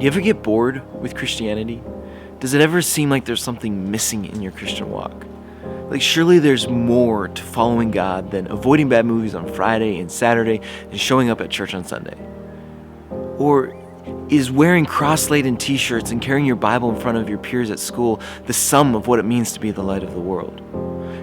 You ever get bored with Christianity? Does it ever seem like there's something missing in your Christian walk? Like, surely there's more to following God than avoiding bad movies on Friday and Saturday and showing up at church on Sunday. Or is wearing cross-laden t-shirts and carrying your Bible in front of your peers at school the sum of what it means to be the light of the world?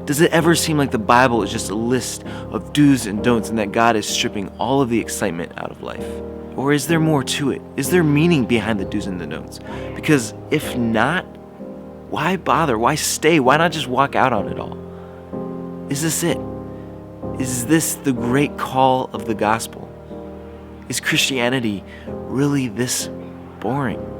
Does it ever seem like the Bible is just a list of do's and don'ts and that God is stripping all of the excitement out of life? Or is there more to it? Is there meaning behind the do's and the don'ts? Because if not, why bother? Why stay? Why not just walk out on it all? Is this it? Is this the great call of the gospel? Is Christianity really this boring?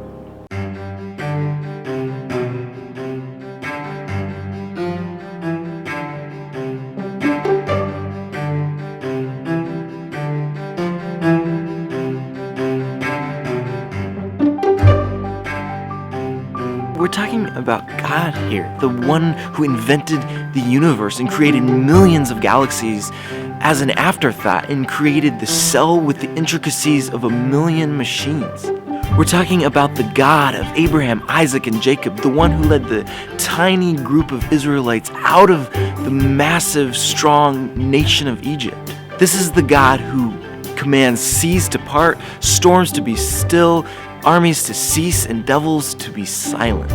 We're talking about God here, the one who invented the universe and created millions of galaxies as an afterthought and created the cell with the intricacies of a million machines. We're talking about the God of Abraham, Isaac, and Jacob, the one who led the tiny group of Israelites out of the massive, strong nation of Egypt. This is the God who commands seas to part, storms to be still, armies to cease, and devils to be silent.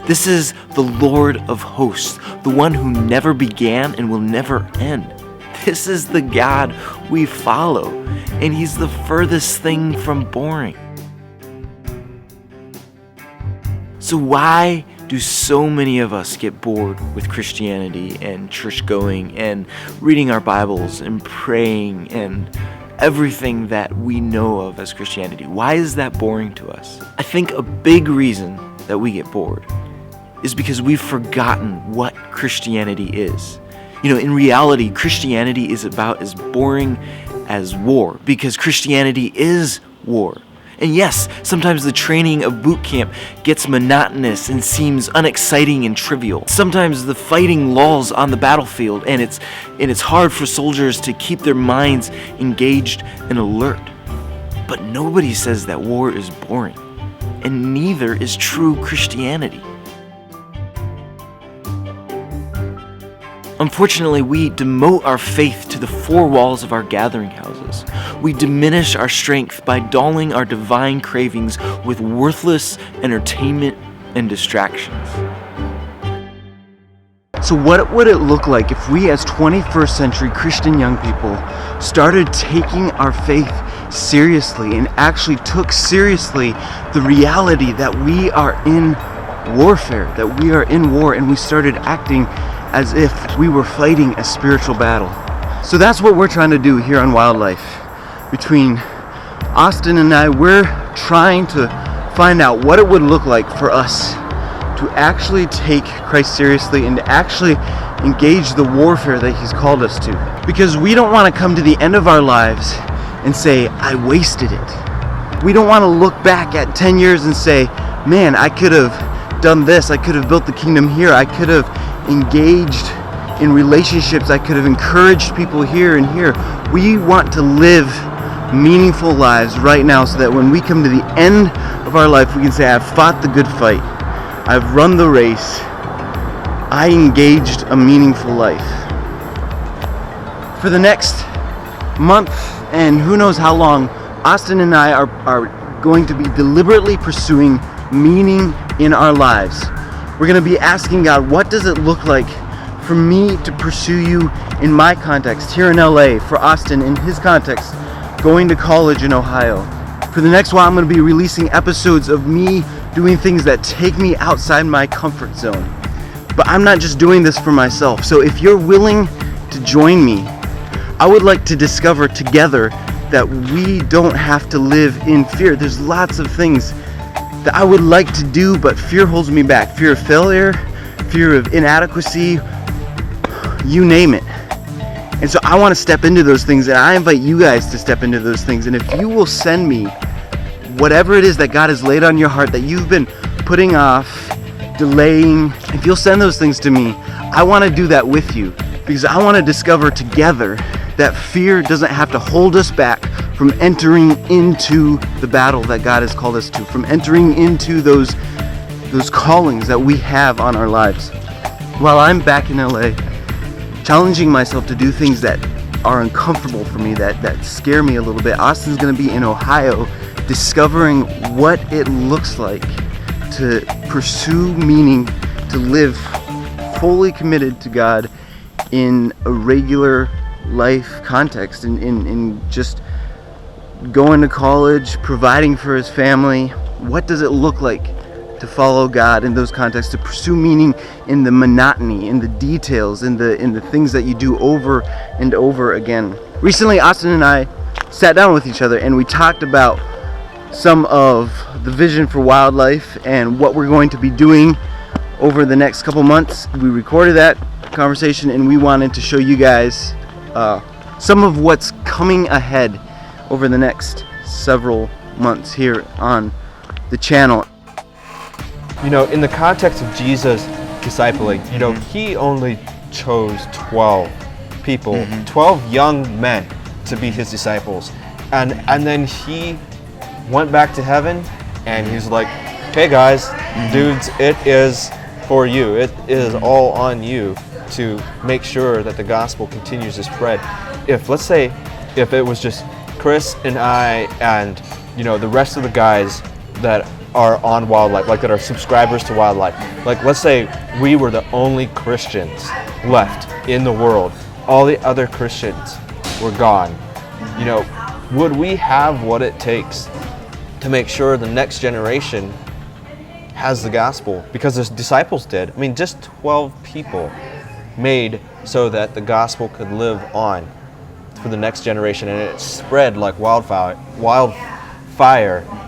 This is the Lord of hosts, the one who never began and will never end. This is the God we follow, and he's the furthest thing from boring. So why do so many of us get bored with Christianity and church going and reading our Bibles and praying and everything that we know of as Christianity? Why is that boring to us? I think a big reason that we get bored is because we've forgotten what Christianity is. In reality, Christianity is about as boring as war, because Christianity is war. And yes, sometimes the training of boot camp gets monotonous and seems unexciting and trivial. Sometimes the fighting lulls on the battlefield, and it's hard for soldiers to keep their minds engaged and alert. But nobody says that war is boring, and neither is true Christianity. Unfortunately, we demote our faith to the four walls of our gathering houses. We diminish our strength by dulling our divine cravings with worthless entertainment and distractions. So what would it look like if we as 21st century Christian young people started taking our faith seriously and actually took seriously the reality that we are in warfare, that we are in war, and we started acting as if we were fighting a spiritual battle? So that's what we're trying to do here on Wildlife. Between Austin and I, we're trying to find out what it would look like for us to actually take Christ seriously and to actually engage the warfare that he's called us to. Because we don't want to come to the end of our lives and say, I wasted it. We don't want to look back at 10 years and say, man, I could have done this, I could have built the kingdom here, I could have engaged in relationships, I could have encouraged people here and here. We want to live meaningful lives right now so that when we come to the end of our life, we can say, I've fought the good fight, I've run the race, I engaged a meaningful life. For the next month and who knows how long, Austin and I are going to be deliberately pursuing meaning in our lives. We're going to be asking God, what does it look like for me to pursue you in my context here in LA, for Austin in his context, going to college in Ohio. For the next while, I'm going to be releasing episodes of me doing things that take me outside my comfort zone. But I'm not just doing this for myself. So if you're willing to join me, I would like to discover together that we don't have to live in fear. There's lots of things that I would like to do, but fear holds me back. Fear of failure, fear of inadequacy, you name it. And so I want to step into those things, and I invite you guys to step into those things. And if you will send me whatever it is that God has laid on your heart that you've been putting off, delaying, if you'll send those things to me, I want to do that with you. because I want to discover together that fear doesn't have to hold us back from entering into the battle that God has called us to, from entering into those callings that we have on our lives. While I'm back in LA, challenging myself to do things that are uncomfortable for me, that scare me a little bit, Austin's going to be in Ohio discovering what it looks like to pursue meaning, to live fully committed to God in a regular life context, in just going to college, providing for his family. What does it look like to follow God in those contexts, to pursue meaning in the monotony, in the details, in the things that you do over and over again? Recently, Austin and I sat down with each other and we talked about some of the vision for wildlife and what we're going to be doing over the next couple months. We recorded that conversation and we wanted to show you guys some of what's coming ahead over the next several months here on the channel. You know, in the context of Jesus discipling, you know, he only chose 12 people, 12 young men to be his disciples. And then he went back to heaven and he's like, hey guys, dudes, it is for you. It is all on you to make sure that the gospel continues to spread. If, let's say, if it was just Chris and I and, you know, the rest of the guys that are on Wildlife, like that are subscribers to Wildlife, like let's say we were the only Christians left in the world, all the other Christians were gone, you know, would we have what it takes to make sure the next generation has the gospel? Because the disciples did. I mean, just 12 people made so that the gospel could live on for the next generation, and it spread like wildfire.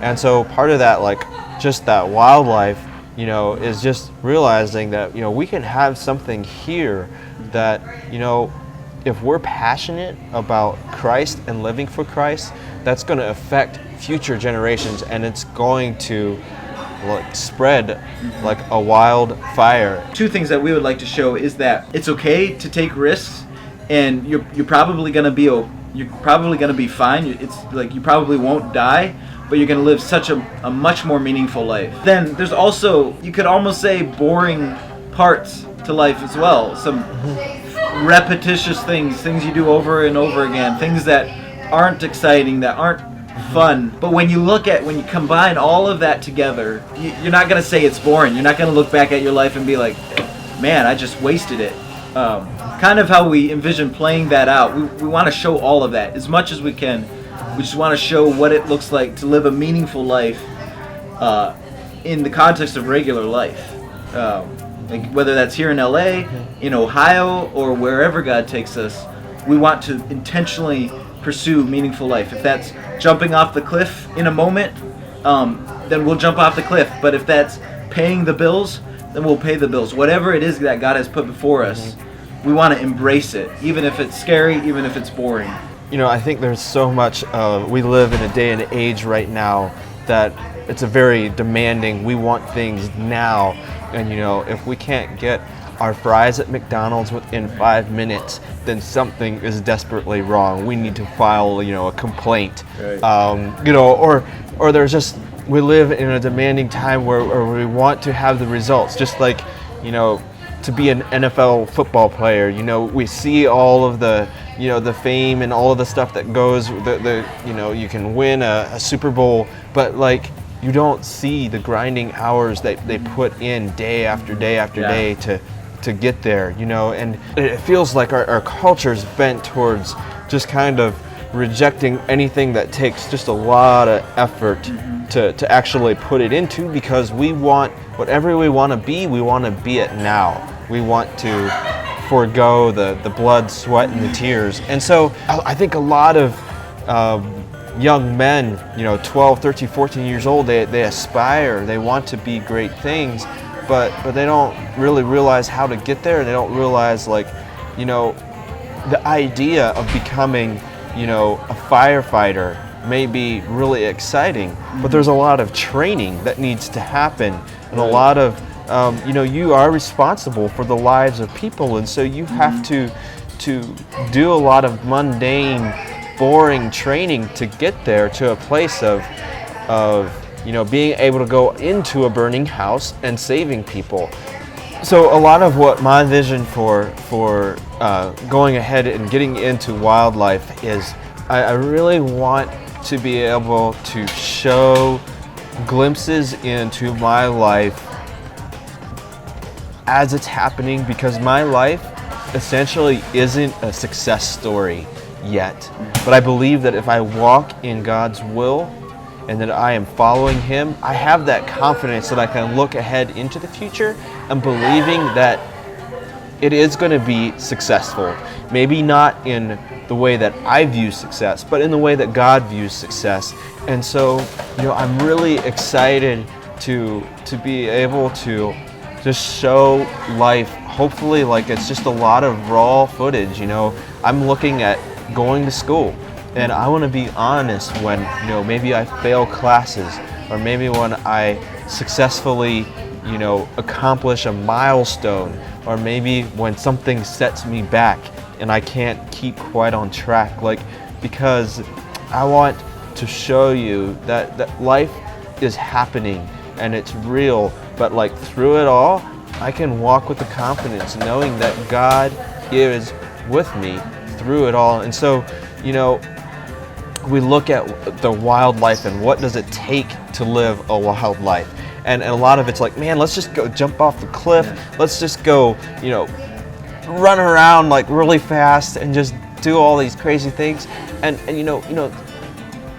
And so part of that, like just that wildlife, you know, is just realizing that, you know, we can have something here that, you know, if we're passionate about Christ and living for Christ, that's going to affect future generations, and it's going to like spread like a wildfire. Two things that we would like to show is that it's okay to take risks, and you're probably going to be fine. It's like you probably won't die, but you're going to live such a much more meaningful life. Then there's also, you could almost say, boring parts to life as well. Some repetitious things you do over and over again, things that aren't exciting, that aren't fun. But when you combine all of that together, you're not going to say it's boring. You're not going to look back at your life and be like, man, I just wasted it. Kind of how we envision playing that out. We want to show all of that as much as we can. We just want to show what it looks like to live a meaningful life in the context of regular life. Like whether that's here in LA, in Ohio, or wherever God takes us, we want to intentionally pursue meaningful life. If that's jumping off the cliff in a moment, then we'll jump off the cliff. But if that's paying the bills, then we'll pay the bills. Whatever it is that God has put before us, we want to embrace it, even if it's scary, even if it's boring. You know, I think there's so much, we live in a day and age right now that it's a very demanding, we want things now. And you know, if we can't get our fries at McDonald's within 5 minutes, then something is desperately wrong. We need to file, you know, a complaint. Right. You know, or there's just, we live in a demanding time where we want to have the results. Just like, you know, to be an NFL football player, you know, we see all of the, you know, the fame and all of the stuff that goes, you know, you can win a Super Bowl, but like, you don't see the grinding hours that they put in day after day after day to get there, you know. And it feels like our culture's bent towards just kind of rejecting anything that takes just a lot of effort to actually put it into, because we want whatever we want to be it now. We want to forego the blood, sweat, and the tears. And so I think a lot of young men, you know, 12, 13, 14 years old, they aspire, they want to be great things, but they don't really realize how to get there. They don't realize, like, you know, the idea of becoming, you know, a firefighter may be really exciting, but there's a lot of training that needs to happen, and a lot of you are responsible for the lives of people, and so you have to do a lot of mundane, boring training to get there to a place of being able to go into a burning house and saving people. So a lot of what my vision for going ahead and getting into wildlife is, I really want to be able to show glimpses into my life as it's happening, because my life essentially isn't a success story yet. But I believe that if I walk in God's will and that I am following Him, I have that confidence that I can look ahead into the future and believing that it is going to be successful. Maybe not in the way that I view success, but in the way that God views success. And so, I'm really excited to be able to just show life, hopefully like it's just a lot of raw footage. I'm looking at going to school, and I want to be honest when, maybe I fail classes, or maybe when I successfully, accomplish a milestone, or maybe when something sets me back and I can't keep quite on track, because I want to show you that life is happening and it's real, but through it all, I can walk with the confidence knowing that God is with me through it all. And so, we look at the wildlife and what does it take to live a wild life. And a lot of it's man, let's just go jump off the cliff. Yeah. Let's just go, run around really fast and just do all these crazy things. And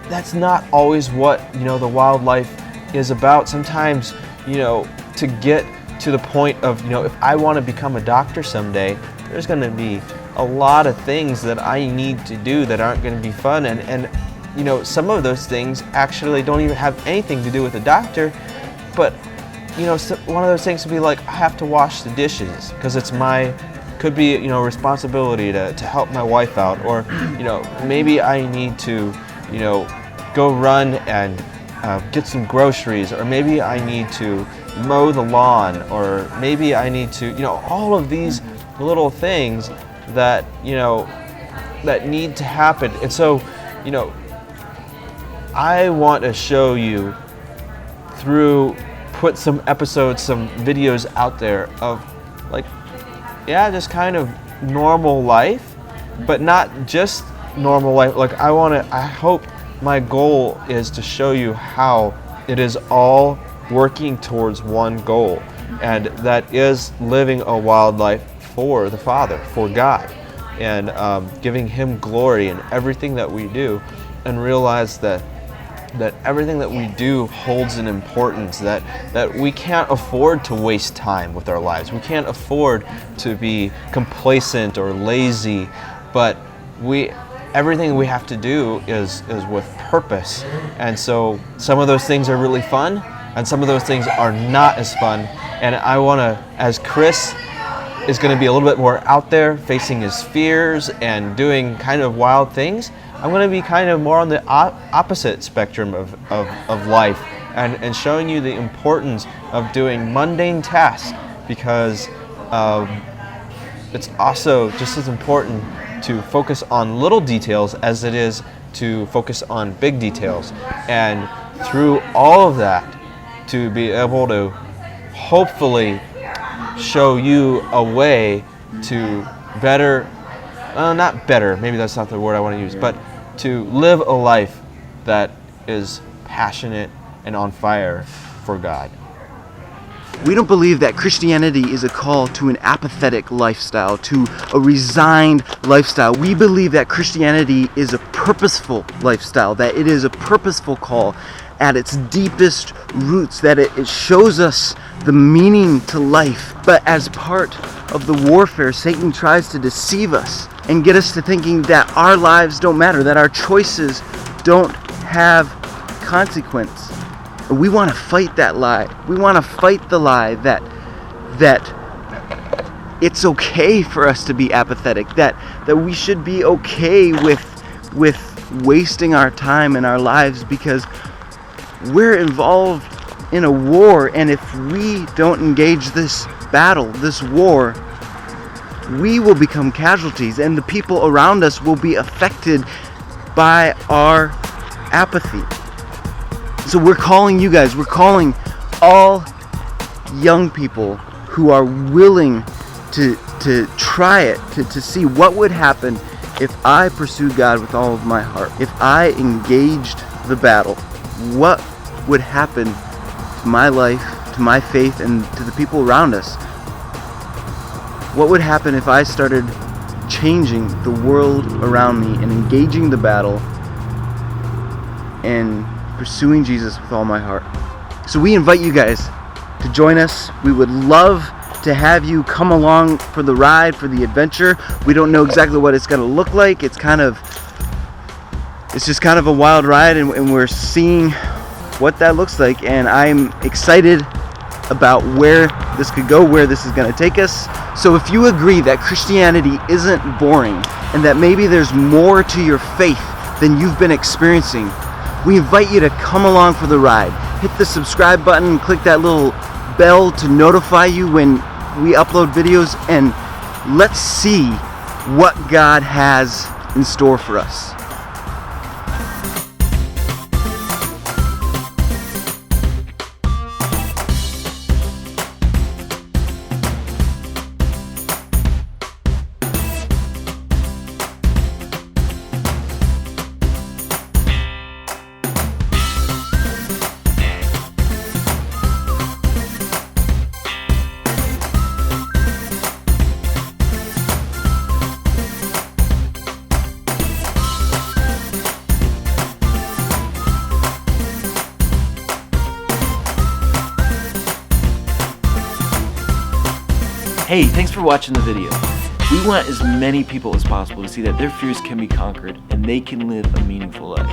that's not always what, the wildlife is about. Sometimes, to get to the point of, if I want to become a doctor someday, there's going to be a lot of things that I need to do that aren't going to be fun. And some of those things actually don't even have anything to do with the doctor. But, one of those things would be I have to wash the dishes because it's could be, responsibility to help my wife out. Or, maybe I need to, go run and get some groceries. Or maybe I need to mow the lawn. Or maybe I need to, all of these little things that, that need to happen. And so, I want to show you put some episodes, some videos out there of just kind of normal life, but not just normal life. I hope my goal is to show you how it is all working towards one goal, and that is living a wild life for the Father, for God, and giving Him glory in everything that we do, and realize that everything that we do holds an importance, that we can't afford to waste time with our lives. We can't afford to be complacent or lazy, but everything we have to do is with purpose. And so some of those things are really fun, and some of those things are not as fun. And I want to, as Chris is going to be a little bit more out there, facing his fears and doing kind of wild things, I'm going to be kind of more on the opposite spectrum of life, and showing you the importance of doing mundane tasks, because it's also just as important to focus on little details as it is to focus on big details. And through all of that, to be able to hopefully show you a way to not better, maybe that's not the word I want to use, but to live a life that is passionate and on fire for God. We don't believe that Christianity is a call to an apathetic lifestyle, to a resigned lifestyle. We believe that Christianity is a purposeful lifestyle, that it is a purposeful call at its deepest roots, that it shows us the meaning to life. But as part of the warfare, Satan tries to deceive us and get us to thinking that our lives don't matter, that our choices don't have consequence. We want to fight that lie. We want to fight the lie that it's okay for us to be apathetic, that we should be okay with wasting our time in our lives, because we're involved in a war, and if we don't engage this battle, this war, we will become casualties, and the people around us will be affected by our apathy. So we're calling you guys, we're calling all young people who are willing to try it, to see what would happen if I pursued God with all of my heart. If I engaged the battle, what would happen to my life, to my faith, and to the people around us? What would happen if I started changing the world around me and engaging the battle and pursuing Jesus with all my heart? So we invite you guys to join us. We would love to have you come along for the ride, for the adventure. We don't know exactly what it's going to look like. It's just kind of a wild ride, and we're seeing what that looks like, and I'm excited about where this could go, where this is going to take us. So if you agree that Christianity isn't boring and that maybe there's more to your faith than you've been experiencing, we invite you to come along for the ride. Hit the subscribe button, click that little bell to notify you when we upload videos, and let's see what God has in store for us. Hey, thanks for watching the video. We want as many people as possible to see that their fears can be conquered and they can live a meaningful life.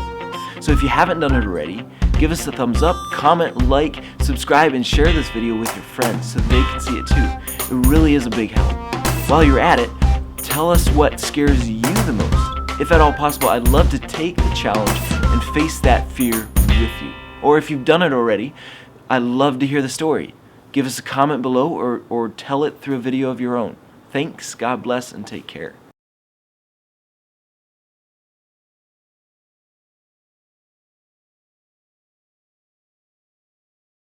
So if you haven't done it already, give us a thumbs up, comment, like, subscribe, and share this video with your friends so they can see it too. It really is a big help. While you're at it, tell us what scares you the most. If at all possible, I'd love to take the challenge and face that fear with you. Or if you've done it already, I'd love to hear the story. Give us a comment below or tell it through a video of your own. Thanks, God bless, and take care.